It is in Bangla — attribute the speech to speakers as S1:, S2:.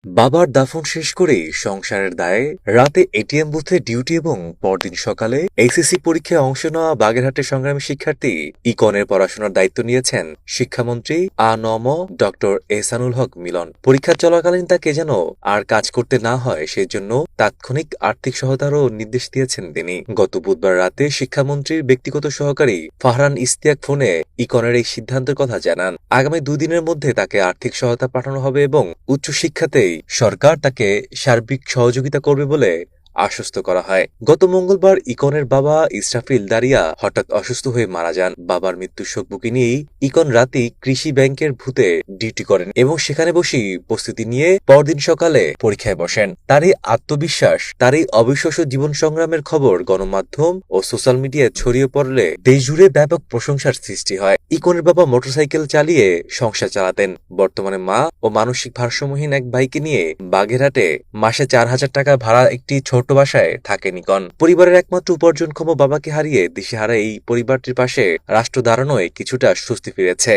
S1: বাবার দাফন শেষ করেই সংসারের দায়ে রাতে এটিএম বুথে ডিউটি এবং পরদিন সকালে এইচএসসি পরীক্ষায় অংশ নেওয়া বাগেরহাটের সংগ্রামী শিক্ষার্থী ইকনের পড়াশোনার দায়িত্ব নিয়েছেন শিক্ষামন্ত্রী আ.ন.ম ডক্টর এহসানুল হক মিলন। পরীক্ষা চলাকালীন তাকে যেন আর কাজ করতে না হয় সেজন্য তাৎক্ষণিক আর্থিক সহায়তারও নির্দেশ দিয়েছেন তিনি। গত বুধবার রাতে শিক্ষামন্ত্রীর ব্যক্তিগত সহকারী ফারহান ইশতিয়াক ফোনে ইকনের এই সিদ্ধান্তের কথা জানান। আগামী 2 দিনের মধ্যে তাকে আর্থিক সহায়তা পাঠানো হবে এবং উচ্চশিক্ষাতেই সরকার তাকে সার্বিক সহযোগিতা করবে বলে আশ্বস্ত করা হয়। গত মঙ্গলবার ইকনের বাবা ইসরাফিল দারিয়া হঠাৎ অসুস্থ হয়ে মারা যান। বাবার মৃত্যুর শোক বুকে নিয়েই ইকন রাতেই কৃষি ব্যাংকের ভূতে ডিউটি করেন এবং সেখানে বসেই প্রস্তুতি নিয়ে পরদিন সকালে পরীক্ষায় বসেন। তার এই আত্মবিশ্বাস, তার এই অবিশ্বাস্য জীবন সংগ্রামের খবর গণমাধ্যম ও সোশ্যাল মিডিয়ায় ছড়িয়ে পড়লে দেশজুড়ে ব্যাপক প্রশংসার সৃষ্টি হয়। ইকনের বাবা মোটরসাইকেল চালিয়ে সংসার চালাতেন। বর্তমানে মা ও মানসিক ভারসাম্যহীন এক ভাইকে নিয়ে বাগেরহাটে মাসে 4,000 টাকা ভাড়া একটি ছোট বাসায় থাকেন ইকন। পরিবারের একমাত্র উপার্জনক্ষম বাবাকে হারিয়ে দিশেহারা এই পরিবারটির পাশে রাষ্ট্র দাঁড়ানোয় কিছুটা স্বস্তি ফিরেছে।